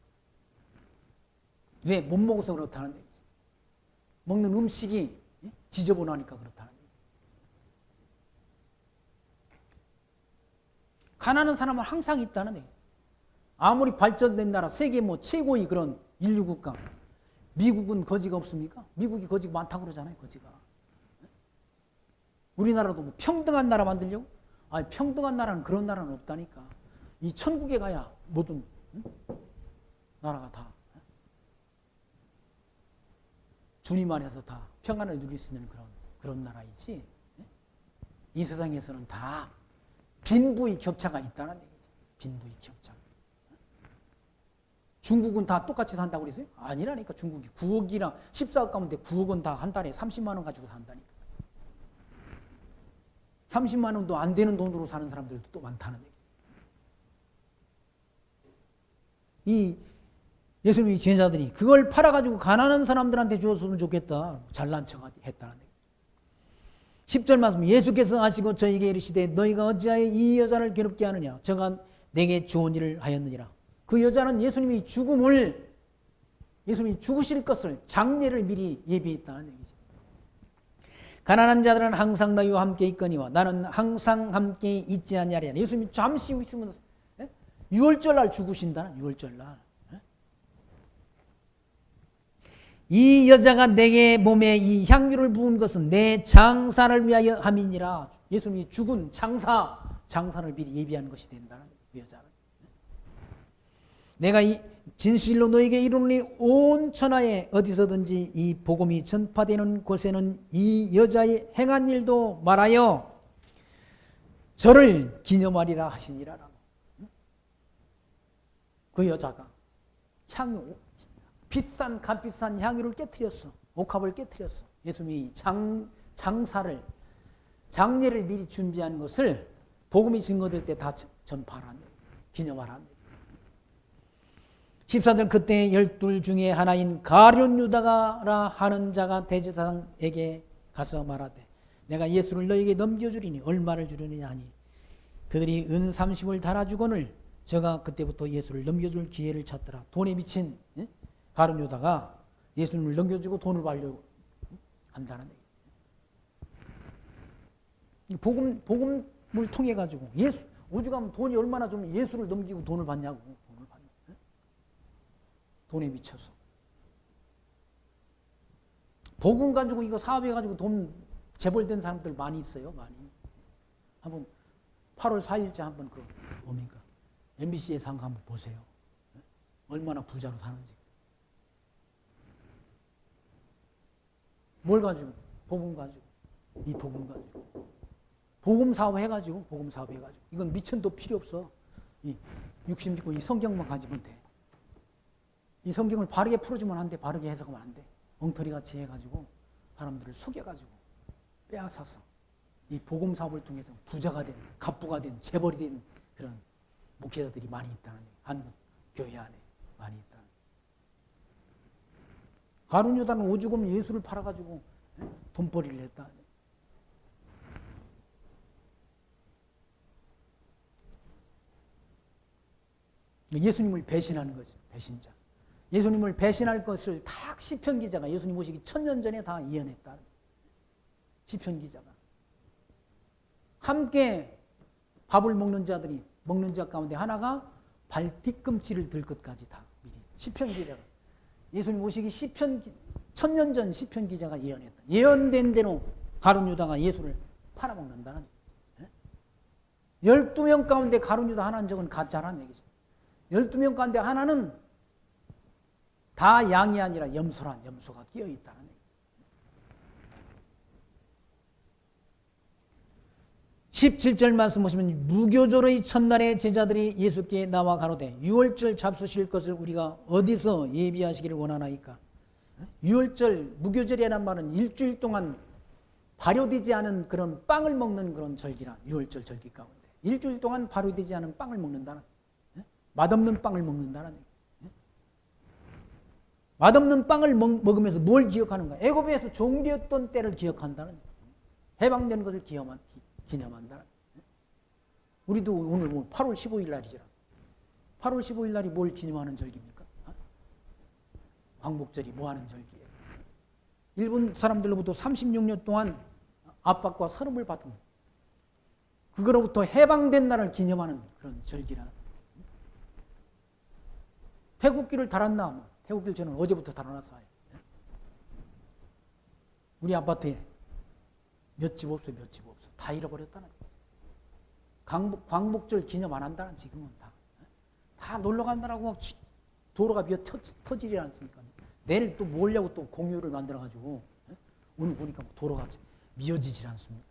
[SPEAKER 1] 왜? 못 먹어서 그렇다는 얘기죠. 먹는 음식이 지저분하니까 그렇다는 얘기죠. 가난한 사람은 항상 있다는 얘기죠. 아무리 발전된 나라, 세계 뭐 최고의 그런 인류 국가, 미국은 거지가 없습니까? 미국이 거지가 많다고 그러잖아요, 거지가. 우리나라도 뭐 평등한 나라 만들려고? 아니, 평등한 나라는 그런 나라는 없다니까. 이 천국에 가야 모든 나라가 다 주님 안에서 다 평안을 누릴 수 있는 그런 나라이지. 이 세상에서는 다 빈부의 격차가 있다는 얘기죠. 빈부의 격차. 중국은 다 똑같이 산다고 그랬어요? 아니라니까. 중국이 9억이나 14억 가운데 9억은 다 한 달에 30만 원 가지고 산다니까. 30만 원도 안 되는 돈으로 사는 사람들도 또 많다는 얘기죠. 이 예수님의 제자들이 그걸 팔아가지고 가난한 사람들한테 주었으면 좋겠다. 잘난 척 했다는 얘기죠. 10절 말씀, 예수께서 아시고 저에게 이르시되 너희가 어찌하여 이 여자를 괴롭게 하느냐. 저가 내게 좋은 일을 하였느니라. 그 여자는 예수님이 죽으실 것을, 장례를 미리 예비했다는 얘기죠. 가난한 자들은 항상 너희와 함께 있거니와 나는 항상 함께 있지 아니하리라. 예수님이 잠시 있으면 6월절 날 죽으신다는, 6월절 날. 이 여자가 내게 몸에 이 향유를 부은 것은 내 장사를 위하여 함이니라. 예수님이 죽은 장사를 미리 예비하는 것이 된다는, 그 여자는. 내가 이 진실로 너에게 이르노니 온 천하에 어디서든지 이 복음이 전파되는 곳에는 이 여자의 행한 일도 말하여 저를 기념하리라 하시니라. 그 여자가 향유, 값비싼 향유를 깨트렸어. 옥합을 깨트렸어. 예수님이 장례를 미리 준비한 것을 복음이 증거될 때 다 전파하라는, 기념하라는. 14절, 그때 12 중에 하나인 가룟 유다가라 하는 자가 대제사장에게 가서 말하되 내가 예수를 너에게 넘겨주리니 얼마를 주려느냐 하니 그들이 은 30을 달아주거늘 저가 그때부터 예수를 넘겨줄 기회를 찾더라. 돈에 미친 가룟 유다가 예수님을 넘겨주고 돈을 받으려고 한다는 얘기. 복음을 통해 가지고 오죽하면 돈이 얼마나 좀 예수를 넘기고 돈을 받냐고. 돈에 미쳐서. 복음 가지고 이거 사업해가지고 돈 재벌된 사람들 많이 있어요. 많이. 한번 8월 4일째 한번 뭡니까? MBC에서 한번 보세요. 얼마나 부자로 사는지. 뭘 가지고? 복음 가지고. 이 복음 가지고. 복음 사업 해가지고. 이건 미천도 필요 없어. 이 66권 이 성경만 가지면 돼. 이 성경을 바르게 풀어주면 안 돼. 바르게 해석하면 안 돼. 엉터리같이 해가지고 사람들을 속여가지고 빼앗아서 이 복음 사업을 통해서 부자가 된, 갑부가 된, 재벌이 된 그런 목회자들이 많이 있다는 얘기. 한국 교회 안에 많이 있다는. 가룟 유다는 오죽하면 예수를 팔아가지고 돈벌이를 했다. 예수님을 배신하는 거죠. 배신자. 예수님을 배신할 것을 다 시편 기자가 예수님 오시기 1000년 전에 다 예언했다. 시편 기자가. 함께 밥을 먹는 자 가운데 하나가 발 뒤꿈치를 들 것까지 다 미리. 시편 기자가. 예수님 오시기 1000년 전 시편 기자가 예언했다. 예언된 대로 가룟 유다가 예수를 팔아먹는다는. 12명 가운데 가룟 유다 하나인 적은 가짜라는 얘기죠. 12명 가운데 하나는 다 양이 아니라 염소가 끼어있다는 얘기예요. 17절 말씀 보시면 무교절의 첫날에 제자들이 예수께 나와 가로되 유월절 잡수실 것을 우리가 어디서 예비하시기를 원하나이까. 유월절, 무교절이라는 말은 일주일 동안 발효되지 않은 그런 빵을 먹는 그런 절기라. 유월절 절기 가운데 일주일 동안 발효되지 않은 빵을 먹는다는, 맛없는 빵을 먹는다는 얘기. 맛없는 빵을 먹으면서 뭘 기억하는가? 애굽에서 종되었던 때를 기억한다는, 해방된 것을 기념한다는. 우리도 오늘 8월 15일 날이잖아. 8월 15일 날이 뭘 기념하는 절기입니까? 광복절이 뭐 하는 절기예요? 일본 사람들로부터 36년 동안 압박과 서름을 받은, 그거로부터 해방된 날을 기념하는 그런 절기라. 태국기를 달았나? 태국기를 저는 어제부터 달아놨어요. 우리 아파트에 몇 집 없어요, 몇 집 없어. 다 잃어버렸다는 거죠. 광복절 기념 안 한다는, 지금은 다 놀러 간다라고 막 도로가 미어 터지지 않습니까? 내일 또 뭐려고 또 공유를 만들어가지고, 오늘 보니까 도로가 미어지질 않습니다.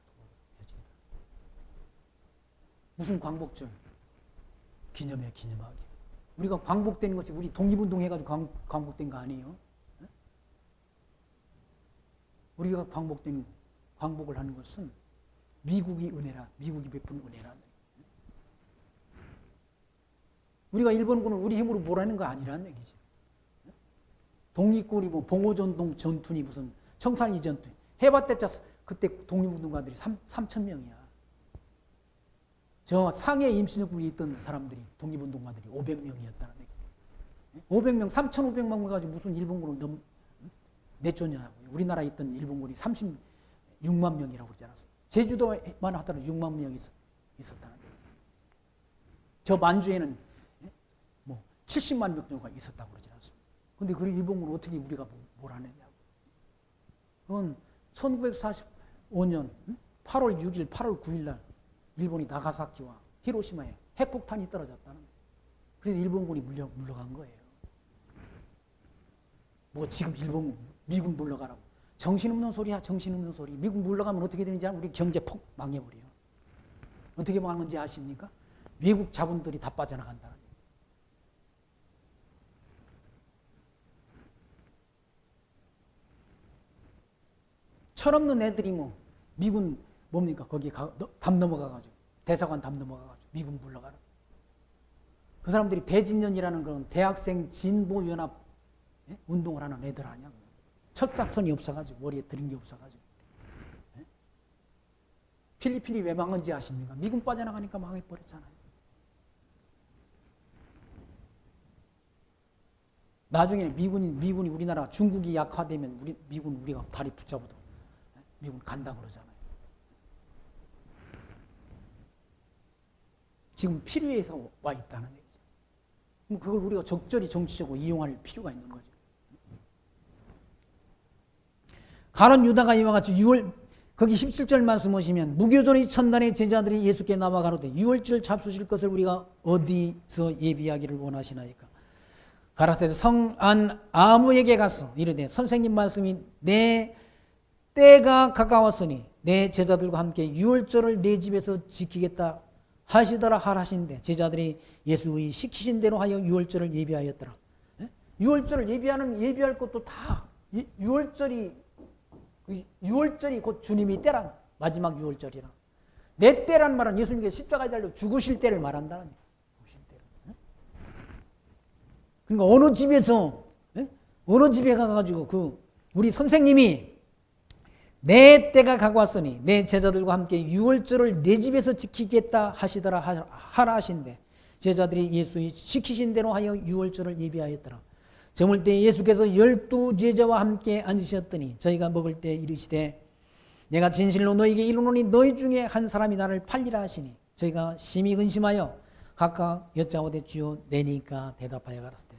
[SPEAKER 1] 무슨 광복절 기념해, 기념하게. 우리가 광복된 것이 우리 독립운동 해가지고 광복된 거 아니에요? 우리가 광복을 하는 것은 미국이 은혜라, 미국이 베푼 은혜라. 우리가 일본군을 우리 힘으로 몰아내는 거 아니라는 얘기죠. 독립군이 뭐 봉오전동 전투니 무슨 청산리 전투 해봤댔자 그때 독립운동가들이 3,000명이야. 저 상해 임신역군이 있던 사람들이 독립운동가들이 500명이었다는 얘기. 500명, 3,500명 가지고 무슨 일본군을 내쫓냐고. 우리나라에 있던 일본군이 36만 명이라고 그러지 않았어. 제주도만 하더라도 6만 명이 있었다는 얘기. 저 만주에는 70만 명 정도가 있었다고 그러지 않습니까? 근데 그 일본군을 어떻게 우리가 몰아내냐고. 그건 1945년 8월 6일, 8월 9일 날 일본이 나가사키와 히로시마에 핵폭탄이 떨어졌다는 거예요. 그래서 일본군이 물러간 거예요. 뭐 지금 미군 물러가라고. 정신없는 소리야, 정신없는 소리. 미군 물러가면 어떻게 되는지 알면 우리 경제 폭 망해버려요. 어떻게 망하는지 아십니까? 외국 자본들이 다 빠져나간다는 거예요. 철없는 애들이 뭐 미군 뭡니까? 거기 담 넘어가가지고 대사관 담 넘어가가지고 미군 물러가라. 그 사람들이 대진년이라는 그런 대학생 진보연합 운동을 하는 애들 아니야. 철사선이 없어가지고 머리에 들은 게 없어가지고. 필리핀이 왜 망한지 아십니까? 미군 빠져나가니까 망해버렸잖아요. 나중에 미군이 우리나라 중국이 약화되면 우리가 다리 붙잡아도 미군 간다 그러잖아요. 지금 필요해서 와 있다는 얘기죠. 그럼 그걸 우리가 적절히 정치적으로 이용할 필요가 있는 거죠. 가론 유다가 이와 같이 거기 17절 말씀 오시면 무교존의 천단의 제자들이 예수께 나와 가로되 유월절 잡수실 것을 우리가 어디서 예비하기를 원하시나이까. 가라사대 성안 아무에게 가서 이르되 선생님 말씀이 내 때가 가까웠으니 내 제자들과 함께 유월절을 내 집에서 지키겠다 하시더라 하라신데 제자들이 예수의 시키신 대로 하여 유월절을 예비하였더라. 유월절을 예비할 것도 다 유월절이 곧 주님의 때란 마지막 유월절이라. 내 때란 말은 예수님께서 십자가에 달려 죽으실 때를 말한다는 거예요. 그러니까 어느 집에 가가지고 우리 선생님이 내 때가 가까웠으니 내 제자들과 함께 유월절을 내 집에서 지키겠다 하시더라 하라 하신데 제자들이 예수의 시키신 대로 하여 유월절을 예비하였더라. 저물 때 예수께서 12 제자와 함께 앉으셨더니 저희가 먹을 때 이르시되 내가 진실로 너희에게 이르노니 너희 중에 한 사람이 나를 팔리라 하시니 저희가 심히 근심하여 각각 여짜오되 주여 내니까 대답하여 가라사대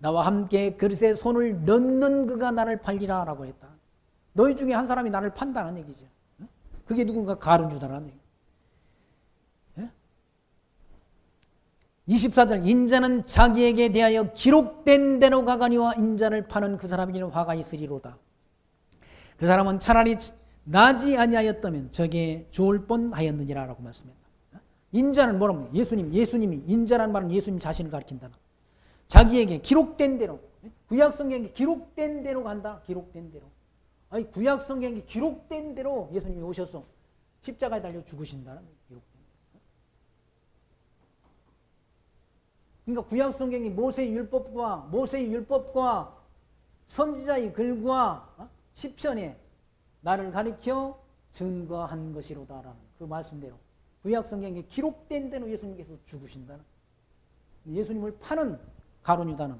[SPEAKER 1] 나와 함께 그릇에 손을 넣는 그가 나를 팔리라 라고 했다. 너희 중에 한 사람이 나를 판다는 얘기죠. 그게 누군가 가룟 유다라는 얘기. 24절 인자는 자기에게 대하여 기록된 대로 가가니와 인자를 파는 그 사람에게는 화가 있으리로다. 그 사람은 차라리 나지 아니하였다면 저게 좋을 뻔하였느니라 라고 말씀합니다. 인자는 뭐라고 예수님이 인자라는 말은 예수님 자신을 가리킨다. 자기에게 기록된 대로 구약성경에 기록된 대로 간다. 기록된 대로. 아니 구약성경에 기록된 대로 예수님이 오셔서 십자가에 달려 죽으신다는 기록된 대로. 그러니까 구약 성경이 모세의 율법과 선지자의 글과 시편에 나를 가리켜 증거한 것이로다라는 그 말씀대로 구약 성경에 기록된 대로 예수님께서 죽으신다는, 예수님을 파는 가룟 유다는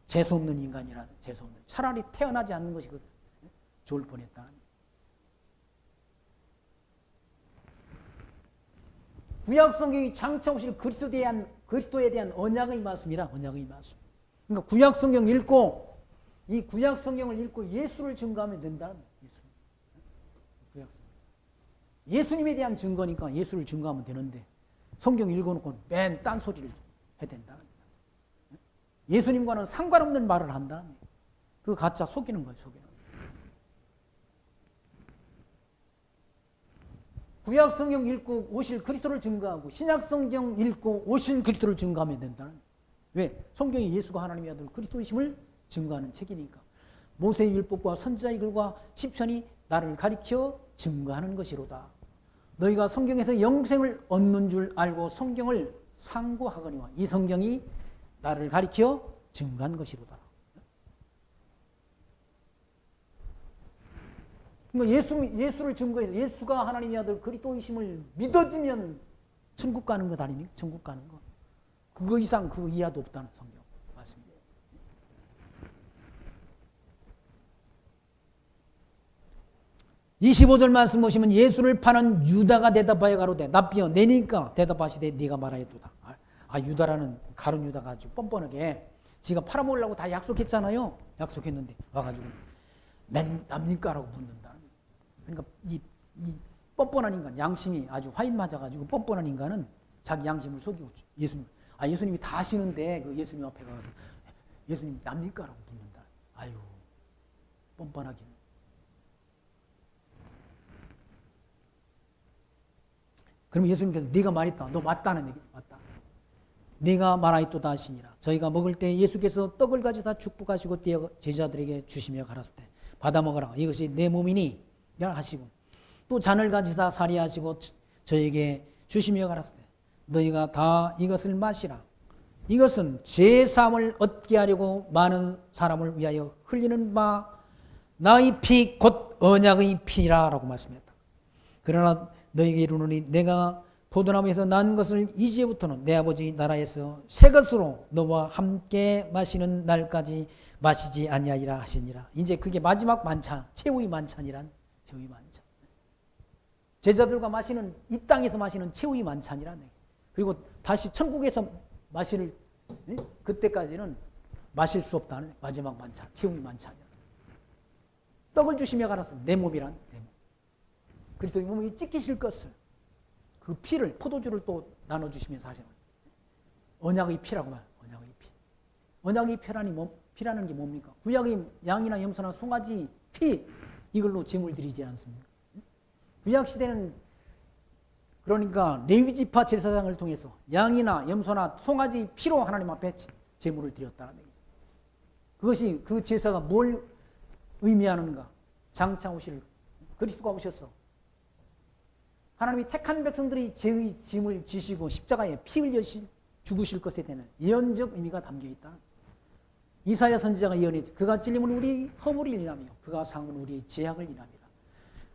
[SPEAKER 1] 재수없는 인간이라, 재수없는, 차라리 태어나지 않는 것이 좋을 뻔했다. 구약 성경이 장차 오실 그리스도에 대한 언약의 말씀이라, 언약의 말씀. 그러니까 구약 성경 읽고, 이 구약 성경을 읽고 예수를 증거하면 된다는 거예요. 예수님에 대한 증거니까 예수를 증거하면 되는데, 성경 읽어놓고 맨 딴소리를 해야 된다. 예수님과는 상관없는 말을 한다. 그 가짜 속이는 거예요, 속이는 거예요. 구약 성경 읽고 오실 그리스도를 증거하고 신약 성경 읽고 오신 그리스도를 증거하면 된다. 왜? 성경이 예수가 하나님의 아들 그리스도이심을 증거하는 책이니까. 모세의 율법과 선지자의 글과 시편이 나를 가리켜 증거하는 것이로다. 너희가 성경에서 영생을 얻는 줄 알고 성경을 상고하거니와 이 성경이 나를 가리켜 증거한 것이로다. 그러니까 예수를 증거해서 예수가 하나님의 아들 그리스도이심을 믿어지면 천국 가는 것 아닙니까? 천국 가는 것. 그거 이상 그 이하도 없다는 성경 맞습니다. (25절) 말씀 보시면 예수를 파는 유다가 대답하여 가로되 납비어 내니까 대답하시되 네가 말하였도다. 유다라는 가룟 유다가 아주 뻔뻔하게 지가 팔아먹으려고 다 약속했잖아요. 약속했는데 와가지고 납니까라고 묻는다. 그러니까 이 뻔뻔한 인간, 양심이 아주 화인 맞아가지고 뻔뻔한 인간은 자기 양심을 속이고 예수님이 다 아시는데 그 예수님 앞에 가가지고 예수님 납니까라고 묻는다. 아유 뻔뻔하긴. 그럼 예수님께서 네가 말했다. 너 맞다는 얘기. 맞다. 네가 말하였도다 하시니라. 저희가 먹을 때 예수께서 떡을 가지다 축복하시고 떼어 제자들에게 주시며 가라사대 받아 먹어라. 이것이 내 몸이니 하시고 또 잔을 가지다 사리하시고 저에게 주시며 가라사대 너희가 다 이것을 마시라. 이것은 죄사함을 얻게 하려고 많은 사람을 위하여 흘리는 바 나의 피 곧 언약의 피라라고 말씀했다. 그러나 너희에게 이르노니 내가 포도나무에서 난 것을 이제부터는 내 아버지 나라에서 새 것으로 너와 함께 마시는 날까지 마시지 아니하리라 하시니라. 이제 그게 마지막 만찬, 최후의 만찬이란 최후의 만찬. 제자들과 마시는 이 땅에서 마시는 최후의 만찬이란. 그리고 다시 천국에서 마실 그때까지는 마실 수 없다는 마지막 만찬, 최후의 만찬이라. 떡을 주시며 가라사 내 몸이란 내 몸. 그리스도의 몸이 찢기실 것을 그 피를 포도주를 또 나눠주시면서 하시는 언약의 피라고 말. 언약의 피. 언약의 피라는 게 뭡니까? 구약의 양이나 염소나 송아지 피 이걸로 제물 드리지 않습니까? 구약 시대는 그러니까 레위지파 제사장을 통해서 양이나 염소나 송아지 피로 하나님 앞에 제물을 드렸다는 얘기죠. 그것이 그 제사가 뭘 의미하는가? 장차 오실 그리스도가 오셨어. 하나님이 택한 백성들이 죄의 짐을 지시고 십자가에 피 흘려 죽으실 것에 대한 예언적 의미가 담겨있다. 이사야 선지자가 예언했죠. 그가 찔림은 우리 허물을 인하며 그가 상은 우리의 죄악을 인합니다.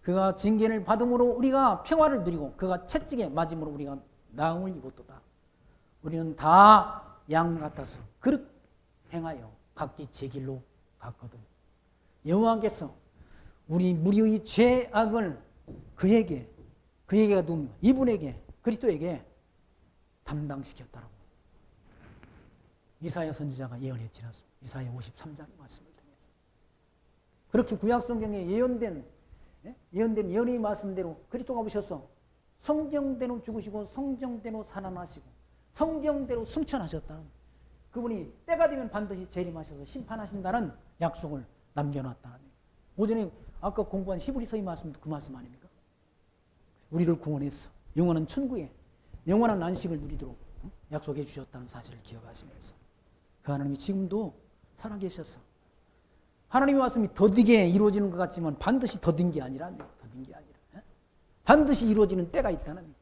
[SPEAKER 1] 그가 징계를 받음으로 우리가 평화를 누리고 그가 채찍에 맞음으로 우리가 나음을 입었도다. 우리는 다 양 같아서 그릇 행하여 각기 제 길로 갔거든. 여호와께서 우리 무리의 죄악을 그에게가 누굽니까? 이분에게 그리스도에게 담당시켰다라고 이사야 선지자가 예언했지 않습니까? 이사야 53장 말씀을 통해서 그렇게 구약 성경에 예언된 예언의 말씀대로 그리스도가 오셔서 성경대로 죽으시고 성경대로 살아나시고 성경대로 승천하셨다는 그분이 때가 되면 반드시 재림하셔서 심판하신다는 약속을 남겨놨다는 오전에 아까 공부한 히브리서의 말씀도 그 말씀 아닙니까? 우리를 구원했어. 영원한 천국에 영원한 안식을 누리도록 약속해 주셨다는 사실을 기억하시면서 그 하나님이 지금도 살아계셨어. 하나님의 말씀이 더디게 이루어지는 것 같지만 반드시 더딘 게 아니라 반드시 이루어지는 때가 있다는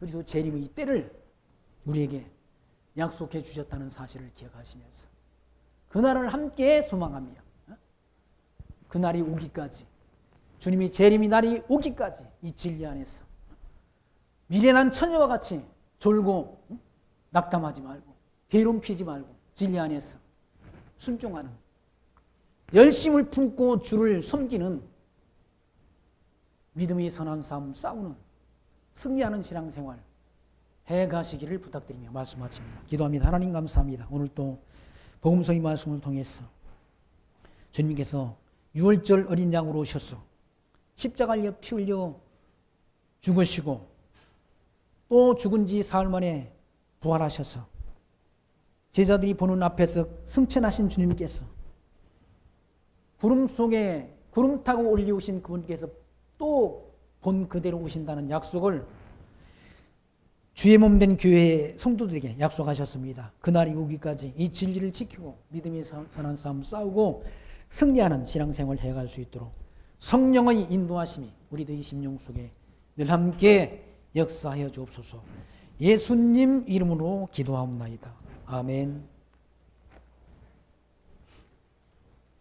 [SPEAKER 1] 그래서 재림의 때를 우리에게 약속해 주셨다는 사실을 기억하시면서 그날을 함께 소망하며 그날이 오기까지, 주님이 재림의 날이 오기까지 이 진리 안에서 미련한 처녀와 같이 졸고 낙담하지 말고 괴로움 피지 말고 진리 안에서 순종하는, 열심을 품고 주를 섬기는 믿음의 선한 싸움 싸우는 승리하는 신앙생활 해가시기를 부탁드리며 말씀 마칩니다. 기도합니다. 하나님 감사합니다. 오늘 또 복음서의 말씀을 통해서 주님께서 6월절 어린 양으로 오셔서 십자가를 피 흘려 죽으시고 또 죽은 지 사흘 만에 부활하셔서 제자들이 보는 앞에서 승천하신 주님께서 구름 속에 구름 타고 올리우신 그분께서 또 본 그대로 오신다는 약속을 주의 몸 된 교회의 성도들에게 약속하셨습니다. 그날이 오기까지 이 진리를 지키고 믿음의 선한 싸움 싸우고 승리하는 신앙생활을 해갈 수 있도록 성령의 인도하심이 우리들의 심령 속에 늘 함께 역사하여 주옵소서. 예수님 이름으로 기도하옵나이다. 아멘.